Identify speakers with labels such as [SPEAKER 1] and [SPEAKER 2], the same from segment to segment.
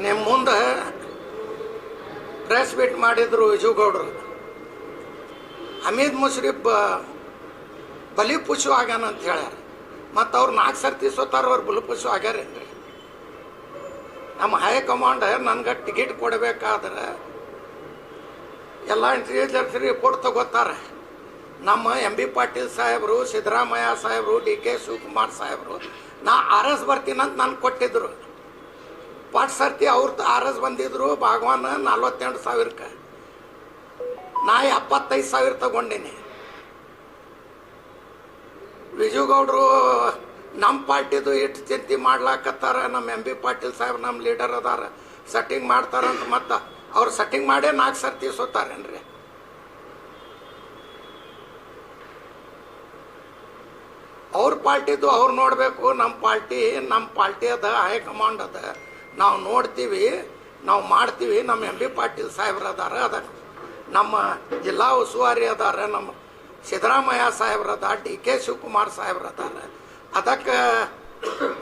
[SPEAKER 1] ನಿಮ್ಮ ಮುಂದೆ press meet ಮಾಡಿದ್ರು ವಿಜುಗೌಡರು. ಹಮೀದ್ ಮುಷ್ರಿಫ್ ಬಲಿಪುಷು ಆಗ್ಯಾನ ಅಂತ ಹೇಳ್ಯಾರ. ಮತ್ತು ಅವ್ರು 4 ಸರ್ತಿ ಸೋತಾರ, ಅವ್ರು ಬಲಿಪುಷು ಆಗ್ಯಾರೇನ್ರಿ? ನಮ್ಮ ಹೈಕಮಾಂಡ್ ನನಗೆ ಟಿಕೆಟ್ ಕೊಡಬೇಕಾದ್ರೆ ಎಲ್ಲ ಇಂಟೆಲಿಜೆನ್ಸ್ ರಿಪೋರ್ಟ್ ತಗೋತಾರೆ. ನಮ್ಮ MB ಪಾಟೀಲ್ ಸಾಹೇಬರು, ಸಿದ್ದರಾಮಯ್ಯ ಸಾಹೇಬರು, DK ಶಿವಕುಮಾರ್ ಸಾಹೇಬರು ನಾ RS ಬರ್ತೀನಂತ ನನಗೆ ಕೊಟ್ಟಿದ್ರು. ಪಾಟ್ ಸರ್ತಿ ಅವ್ರು RS ಬಂದಿದ್ರು. ಭಾಗವಾನ್ 48,000ಕ್ಕೆ, ನಾ 75,000 ತಗೊಂಡಿನಿ. ವಿಜುಗೌಡರು ನಮ್ಮ ಪಾರ್ಟಿದು ಇಟ್ಟು ಚಿಂತೆ ಮಾಡ್ಲಾಕತ್ತಾರ. ನಮ್ಮ MB ಪಾಟೀಲ್ ಸಾಹೇಬ್ ನಮ್ಮ ಲೀಡರ್ ಅದಾರ, ಸೆಟ್ಟಿಂಗ್ ಮಾಡ್ತಾರಂತ. ಮತ್ತು ಅವ್ರು ಸೆಟ್ಟಿಂಗ್ ಮಾಡೇ 4 ಸರ್ತಿ ಸೋತಾರೇನ್ರಿ? ಅವ್ರ ಪಾರ್ಟಿದು ಅವ್ರು ನೋಡಬೇಕು. ನಮ್ಮ ಪಾರ್ಟಿ ಅದ, ಹೈಕಮಾಂಡ್ ಅದ, ನಾವು ನೋಡ್ತೀವಿ, ನಾವು ಮಾಡ್ತೀವಿ. ನಮ್ಮ MB ಪಾಟೀಲ್ ಸಾಹೇಬ್ರು ಅದಾರ, ಅದಕ್ಕೆ ನಮ್ಮ ಜಿಲ್ಲಾ ಉಸ್ತುವಾರಿ ಅದಾರ, ನಮ್ಮ ಸಿದ್ದರಾಮಯ್ಯ ಸಾಹೇಬ್ರು ಅದ, DK ಶಿವಕುಮಾರ್ ಸಾಹೇಬ್ರು ಅದಾರ. ಅದಕ್ಕೆ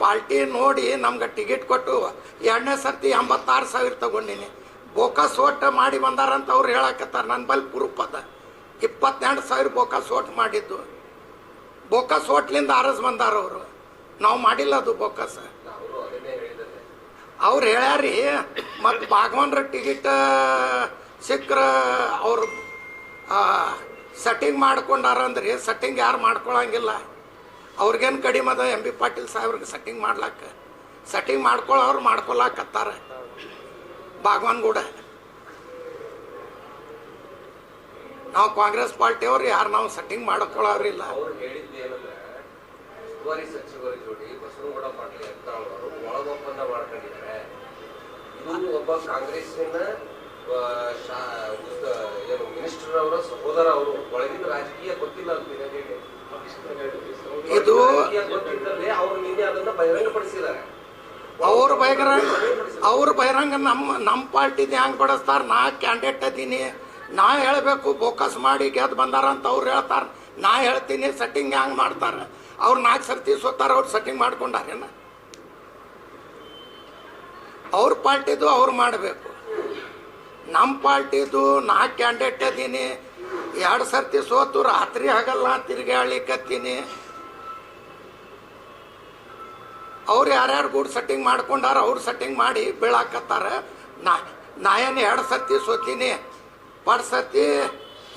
[SPEAKER 1] ಪಾರ್ಟಿ ನೋಡಿ ನಮ್ಗೆ ಟಿಕೆಟ್ ಕೊಟ್ಟು 2ನೇ ಸರ್ತಿ 86,000 ತಗೊಂಡಿನಿ. ಬೋಕಸ್ ಓಟ್ ಮಾಡಿ ಬಂದಾರಂತ ಅವ್ರು ಹೇಳಕತ್ತಾರ. ನನ್ನ ಬಲ್ಲಿ ಪ್ರೂಫ್ ಅದ. 22,000 ಬೋಕಸ್ ಓಟ್ ಮಾಡಿದ್ದು. ಬೋಕಸ್ ಓಟ್ಲಿಂದ RS ಬಂದಾರ ಅವರು. ನಾವು ಮಾಡಿಲ್ಲ ಅದು ಬೋಕಸ್. ಅವ್ರು ಹೇಳ್ಯಾರಿ. ಮತ್ತು ಭಾಗವನ್ರ ಟಿಕೆಟ್ ಸಿಕ್ಕರ ಅವ್ರು ಸೆಟ್ಟಿಂಗ್ ಮಾಡ್ಕೊಂಡಾರ ಅಂದ್ರಿ. ಸೆಟ್ಟಿಂಗ್ ಯಾರು ಮಾಡ್ಕೊಳಂಗಿಲ್ಲ. ಅವ್ರಿಗೇನು ಕಡಿಮೆ ಅದ MB ಪಾಟೀಲ್ ಸಾಹೇಬ್ರಿಗೆ ಸೆಟ್ಟಿಂಗ್ ಮಾಡ್ಲಾಕ. ಸೆಟ್ಟಿಂಗ್ ಮಾಡ್ಕೊಳ್ಳೋರು ಮಾಡ್ಕೊಳಕತ್ತಾರ ಭಾಗವಾನ್ ಕೂಡ. ನಾವು ಕಾಂಗ್ರೆಸ್ ಪಾರ್ಟಿಯವ್ರು ಯಾರು ನಾವು ಸೆಟ್ಟಿಂಗ್ ಮಾಡ್ಕೊಳ್ಳೋರಿಲ್ಲ.
[SPEAKER 2] ಸಚಿವರ ಜೋಡಿ ಬಸವನಗೌಡ ಪಾಟೀಲ್ ಯತ್ನಾಳ್ ಒಳ ಒಪ್ಪಂದ ಮಾಡ್ಕೊಂಡಿದ್ದಾರೆ. ಇದು ಒಬ್ಬ ಕಾಂಗ್ರೆಸ್ಸಿನ ಏನು ಮಿನಿಸ್ಟರ್ ಅವರ ಸಹೋದರ. ಅವರು ಒಳಗಿನ ರಾಜಕೀಯ ಗೊತ್ತಿಲ್ಲ ಅಂತ
[SPEAKER 1] ಇದು
[SPEAKER 2] ಅವರು ನಿನ್ನೆ ಅದನ್ನ ಬಹಿರಂಗಪಡಿಸಿದ್ದಾರೆ.
[SPEAKER 1] ಅವ್ರ ಬಹಿರಂಗ ನಮ್ಮ ಪಾರ್ಟಿದ ಹೆಂಗೆ ಪಡಿಸ್ತಾರ? ನಾ ಕ್ಯಾಂಡಿಡೇಟ್ ಅದೀನಿ, ನಾ ಹೇಳಬೇಕು. ಬೋಕಸ್ ಮಾಡಿ ಗೆದ್ದು ಬಂದಾರ ಅಂತ ಅವ್ರು ಹೇಳ್ತಾರೆ. ನಾ ಹೇಳ್ತೀನಿ ಸೆಟ್ಟಿಂಗ್ ಹೆಂಗೆ ಮಾಡ್ತಾರೆ. ಅವ್ರು 4 ಸರ್ತಿ ಸೋತಾರ, ಅವ್ರು ಸೆಟ್ಟಿಂಗ್ ಮಾಡ್ಕೊಂಡಾರೇನ? ಅವ್ರ ಪಾರ್ಟಿದು ಅವ್ರು ಮಾಡಬೇಕು. ನಮ್ಮ ಪಾರ್ಟಿದು ನಾ ಕ್ಯಾಂಡಿಡೇಟ್ ಅದೀನಿ, 2 ಸರ್ತಿ ಸೋತು ರಾತ್ರಿ ಆಗಲ್ಲ ತಿರುಗಾಡ್ಲಿಕ್ಕತ್ತೀನಿ. ಅವ್ರು ಯಾರ್ಯಾರು ಗೂಡ್ ಸೆಟ್ಟಿಂಗ್ ಮಾಡ್ಕೊಂಡಾರ ಅವ್ರು ಸೆಟ್ಟಿಂಗ್ ಮಾಡಿ ಬೀಳಾಕತ್ತಾರ. ನಾ ಏನು 2 ಸರ್ತಿ ಸೋತೀನಿ. ಫಸ್ಟ್ ಸರ್ತಿ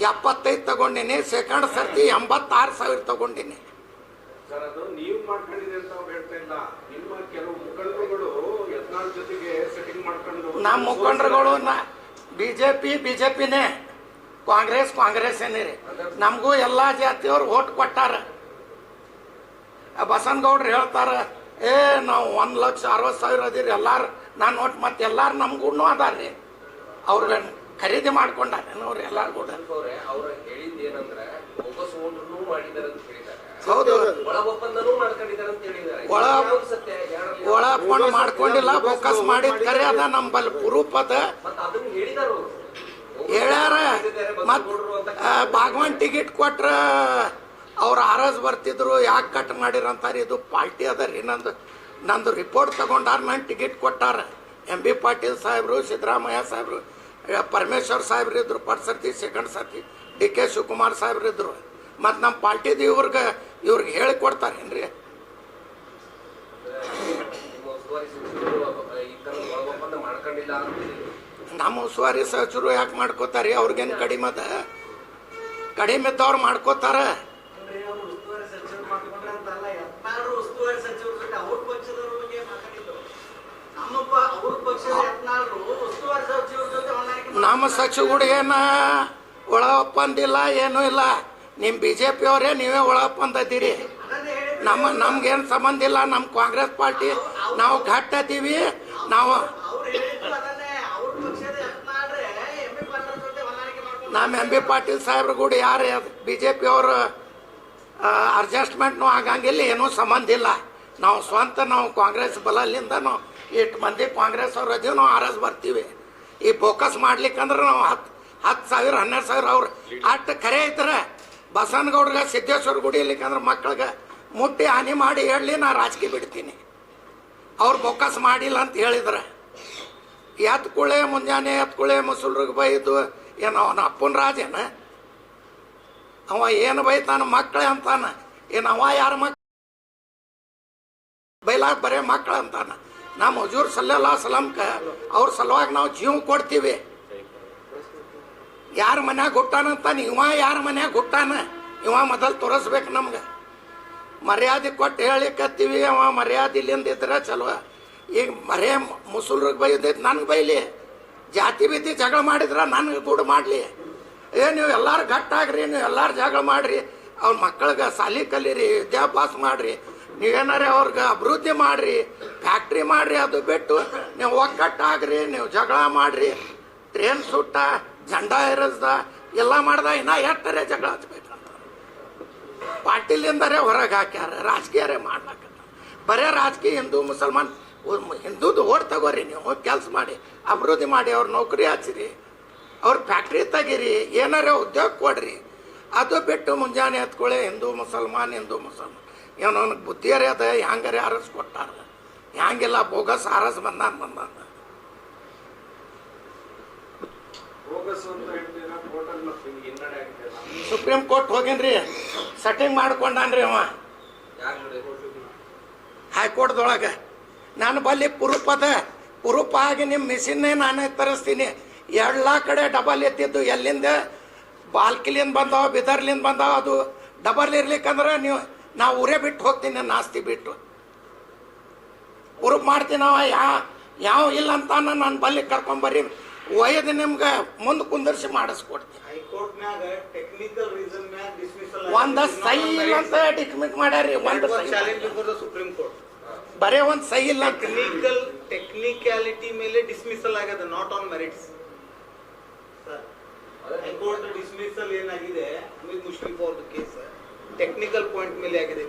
[SPEAKER 1] 75 ತಗೊಂಡಿನಿ, ಸೆಕೆಂಡ್ ಸರ್ತಿ 86,000 ತಗೊಂಡಿನಿ.
[SPEAKER 3] ಸರ್, ಅದು ನೀವು ಮಾಡ್ಕೊಂಡಿದೆ ಅಂತ ಹೇಳ್ತಾ ಇಲ್ಲ. ನಿಮ್ಮ ಕೆಲವು ಮುಖಂಡರುಗಳು ಯತ್ನಾಳ್ ಜೊತೆಗೆ ಸೆಟ್ಟಿಂಗ್ ಮಾಡ್ಕೊಂಡು,
[SPEAKER 1] ನಮ್ಮ ಮುಖಂಡರುಗಳು ಬಿಜೆಪಿನೇ, ಕಾಂಗ್ರೆಸ್ ಏನಿರಿ. ನಮಗೂ ಎಲ್ಲ ಜಾತಿಯವ್ರು ಓಟ್ ಕೊಟ್ಟಾರ. ಬಸನಗೌಡ್ರು ಹೇಳ್ತಾರ, ನಾವು 1,60,000 ಅದೀರಿ ಎಲ್ಲಾರು. ನಾನು ಓಟ್ ಮತ್ತೆ ಎಲ್ಲಾರು ನಮ್ಗೂ ಅದಾರ್ರಿ. ಅವ್ರಿಗೆ ಖರೀದಿ ಮಾಡ್ಕೊಂಡಾರ ಅವ್ರು ಎಲ್ಲಾರು ಕೂಡ.
[SPEAKER 2] ಅವ್ರು ಹೇಳಿದ್ದು ಏನಂದ್ರೆ ಬೋಗಸ್ ಓಟನ್ನು ಮಾಡಿದ್ದಾರೆ ಅಂತ ಹೇಳಿದ್ದಾರೆ.
[SPEAKER 1] ಹೌದು,
[SPEAKER 2] ಒಳ ಒಪ್ಪಂದನೂ ಮಾಡ್ಕೊಂಡಿದ್ದಾರೆ ಅಂತ ಹೇಳಿದ್ದಾರೆ.
[SPEAKER 1] ಒಳ ಒಪ್ಪಂದ ಮಾಡ್ಕೊಂಡಿಲ್ಲ, ಬೋಕಸ್ ಮಾಡಿದ್ ಖರೆ ಅದ. ನಮ್ಮಲ್ಲಿ ಪ್ರೂಫ್ ಅದ. ಹೇಳ್ಯಾರ. ಮತ್ತು ಭಾಗವಾನ್ ಟಿಕೆಟ್ ಕೊಟ್ರ ಅವ್ರು RS ಬರ್ತಿದ್ರು. ಯಾಕೆ ಕಟ್ ಮಾಡಿರಂತಾರೆ? ಇದು ಪಾರ್ಟಿ ಅದ ರೀ. ನಂದು ರಿಪೋರ್ಟ್ ತಗೊಂಡಾರ. ನಾನು ಟಿಕೆಟ್ ಕೊಟ್ಟಾರ. MB ಪಾಟೀಲ್ ಸಾಹೇಬರು, ಸಿದ್ದರಾಮಯ್ಯ ಸಾಹೇಬರು, ಪರಮೇಶ್ವರ್ ಸಾಹೇಬ್ರು ಇದ್ರು ಫಸ್ಟ್ ಸರ್ತಿ, ಸೆಕೆಂಡ್ ಸರ್ತಿ DK ಶಿವಕುಮಾರ್ ಸಾಹೇಬ್ರು ಇದ್ರು. ಮತ್ತು ನಮ್ಮ ಪಾರ್ಟಿದು ಇವ್ರಿಗೆ ಹೇಳಿ ಕೊಡ್ತಾರೇನ್ರಿ? ನಮ್ಮ ಉಸ್ತುವಾರಿ ಸಚಿವರು ಯಾಕೆ ಮಾಡ್ಕೋತಾರೆ? ಅವ್ರಿಗೇನು ಕಡಿಮೆ ಅದ? ಕಡಿಮೆ ಇದ್ದವ್ರು ಮಾಡ್ಕೋತಾರ. ನಮ್ಮ ಸಚಿವರು ಏನ ಒಳ ಒಪ್ಪಂದಿಲ್ಲ, ಏನೂ ಇಲ್ಲ. ನಿಮ್ಮ BJP ಅವರೇ ನೀವೇ ಒಳ ಒಪ್ಪಂದ ಇದ್ದೀರಿ. ನಮ್ಗೇನು ಸಂಬಂಧ ಇಲ್ಲ. ನಮ್ಮ ಕಾಂಗ್ರೆಸ್ ಪಾರ್ಟಿ ನಾವು ಘಟ್ಟ ಅದೀವಿ. ನಾವು ನಮ್ಮ MB ಪಾಟೀಲ್ ಸಾಹೇಬ್ರು ಕೂಡ ಯಾರು BJP ಅವರು ಅಡ್ಜಸ್ಟ್ಮೆಂಟ್ನು ಆಗಂಗಿಲ್ಲ, ಏನೂ ಸಂಬಂಧ ಇಲ್ಲ. ನಾವು ಸ್ವಂತ ನಾವು ಕಾಂಗ್ರೆಸ್ ಬಲದಿಂದ ನಾವು 8 ಮಂದಿ ಕಾಂಗ್ರೆಸ್ ಅವ್ರು ಅದೀವಿ. ನಾವು RS ಬರ್ತೀವಿ. ಈ ಫೋಕಸ್ ಮಾಡ್ಲಿಕ್ಕಂದ್ರೆ ನಾವು 10,000 12,000 ಅವ್ರು ಅಷ್ಟು ಖರೆ ಐತಾರೆ. ಬಸನಗೌಡ್ರಿಗೆ ಸಿದ್ದೇಶ್ವರ ಗುಡಿ ಇರ್ಲಿಕ್ಕಂದ್ರೆ ಮಕ್ಕಳಿಗೆ ಮುಟ್ಟಿ ಹಾನಿ ಮಾಡಿ ಹೇಳಲಿ, ನಾ ರಾಜಕೀಯ ಬಿಡ್ತೀನಿ. ಅವ್ರು ಫೋಕಸ್ ಮಾಡಿಲ್ಲ ಅಂತ ಹೇಳಿದ್ರೆ ಎತ್ಕುಳೆ ಮುಂಜಾನೆ ಎತ್ಕುಳೆ ಮುಸುಲ್ರಿಗೆ ಬೈದು ಏನು ಅವನ ಅಪ್ಪನ ರಾಜೇನ ಅವ ಏನು ಬೈತಾನ ಮಕ್ಕಳೇ ಅಂತಾನ ಏನು ಅವ ಯಾರ ಮಕ್ಕಳು ಬೈಲಾಗ ಬರೇ ಮಕ್ಕಳು ಅಂತಾನ ನಮ್ಮ ಹಜೂರ್ ಸಲ್ಲಲ್ಲಾಹು ಅಲೈಹಿ ವಸಲ್ಲಂಕ ಅವ್ರ ಸಲುವಾಗಿ ನಾವು ಜೀವ ಕೊಡ್ತೀವಿ. ಯಾರ ಮನ್ಯಾಗ ಹುಟ್ಟಾನಂತಾನ ಇವ ಯಾರ ಮನ್ಯಾಗ ಹುಟ್ಟಾನ ಇವ ಮೊದಲು ತೋರಿಸ್ಬೇಕು ನಮ್ಗೆ. ಮರ್ಯಾದೆ ಕೊಟ್ಟು ಹೇಳಿಕತ್ತೀವಿ, ಅವ ಮರ್ಯಾದೆ ಇಲ್ಲಿಂದ ಇದ್ರೆ ಚಲೋ. ಈಗ ಬರೇ ಮುಸುಲ್ರಿಗೆ ಬೈದೈತಿ ನನಗೆ ಬೈಲಿ, ಜಾತಿ ಬೀತಿ ಜಗಳ ಮಾಡಿದ್ರೆ ನನಗೆ ಕೂಡ ಮಾಡಲಿ. ನೀವು ಎಲ್ಲರೂ ಗಟ್ಟಾಗ್ರಿ, ನೀವು ಎಲ್ಲರೂ ಜಗಳ ಮಾಡಿರಿ, ಅವ್ರ ಮಕ್ಕಳಿಗೆ ಸಾಲಿ ಕಲೀರಿ, ವಿದ್ಯಾಭ್ಯಾಸ ಮಾಡಿರಿ, ನೀವೇನಾರ ಅವ್ರಿಗೆ ಅಭಿವೃದ್ಧಿ ಮಾಡಿರಿ, ಫ್ಯಾಕ್ಟ್ರಿ ಮಾಡಿರಿ. ಅದು ಬಿಟ್ಟು ನೀವು ಒಕ್ಕಟ್ಟಾಗ್ರಿ, ನೀವು ಜಗಳ ಮಾಡಿರಿ, ಟ್ರೇನ್ ಸುಟ್ಟ ಜಂಡ ಏರಿಸ್ದ ಎಲ್ಲ ಮಾಡ್ದ ಇನ್ನ ಎಟ್ಟರೆ ಜಗಳ ಹಚ್ಬೇಕಂತ ಪಾಟೀಲಿಂದರೆ ಹೊರಗೆ ಹಾಕ್ಯಾರ. ರಾಜಕೀಯರೇ ಮಾಡ್ಲಾಕ ಬರೇ ರಾಜಕೀಯ ಹಿಂದೂ ಮುಸಲ್ಮಾನ್ ಹಿಂದೂದು ಓಟ್ ತಗೋರಿ, ನೀವು ಕೆಲಸ ಮಾಡಿ ಅಭಿವೃದ್ಧಿ ಮಾಡಿ, ಅವ್ರ ನೌಕರಿ ಹಚ್ಚಿರಿ, ಅವ್ರ ಫ್ಯಾಕ್ಟ್ರಿ ತೆಗೀರಿ, ಏನಾರ ಉದ್ಯೋಗ ಕೊಡ್ರಿ. ಅದು ಬಿಟ್ಟು ಮುಂಜಾನೆ ಎತ್ಕೊಳ್ಳಿ ಹಿಂದೂ ಮುಸಲ್ಮಾನ್ ಏನೋ ನನಗೆ ಬುದ್ಧಿಯರೇ ಅದ ಹ್ಯಾಂಗಾರೆ ಆರಸ್ ಕೊಟ್ಟಾರ, ಹ್ಯಾಂಗೆಲ್ಲ ಬೋಗಸ್ ಆರಸ್ ಬಂದಾನ. ಸುಪ್ರೀಂ ಕೋರ್ಟ್ ಹೋಗಿನ್ರಿ, ಸೆಟ್ಟಿಂಗ್ ಮಾಡ್ಕೊಂಡಾನ್ರಿ ಅವ ಹೈಕೋರ್ಟ್ದೊಳಗೆ. ನಾನು ಬಲ್ಲಿ ಪುರುಪ್ ಆಗಿ ನಿಮ್ಮ ಮಿಷಿನ್ನೇ ನಾನೇ ತರಿಸ್ತೀನಿ. ಎಲ್ಲ ಕಡೆ ಡಬಲ್ ಎತ್ತಿದ್ದು ಎಲ್ಲಿಂದ ಬಾಲ್ಕಿಲಿಂದ ಬಂದಾವ, ಬಿದರ್ಲಿಂದ ಬಂದಾವ. ಅದು ಡಬಲ್ ಇರ್ಲಿಕ್ಕಂದ್ರೆ ನಾವು ಊರೇ ಬಿಟ್ಟು ಹೋಗ್ತೀನಿ, ನನ್ನ ಆಸ್ತಿ ಬಿಟ್ಟು ಪುರುಪ್ ಮಾಡ್ತೀನಿ. ಅವ ಯಾವ ಇಲ್ಲ ಅಂತ ನಾನು ಬಲ್ಲಿ ಕರ್ಕೊಂಬರ್ರಿ, ಒಯ್ದು ನಿಮ್ಗೆ ಮುಂದೆ ಕುಂದರ್ಸಿ ಮಾಡಿಸ್ಕೊಡ್ತೀನಿ. ಒಂದ ಸಹಿ ಇಲ್ಲ ಅಂತ ಡಿಸ್ಮಿಸ್ ಮಾಡ್ಯಾರಿ. ಬರೇ ಒಂದ್ ಸಹಿ ಇಲ್ಲ.
[SPEAKER 4] ಟೆಕ್ನಿಕಾಲಿಟಿ ಮೇಲೆ ಡಿಸ್ಮಿಸಲ್ ಆಗ್ಯದ, not on merits. High court dismissal ಏನಾಗಿದೆ ಅಮಿತ್ ಮುಷ್ಫಿಕ್ ಅವ್ರದ್ದು ಕೇಸ್ ಟೆಕ್ನಿಕಲ್ ಪಾಯಿಂಟ್ ಮೇಲೆ ಆಗಿದೆ.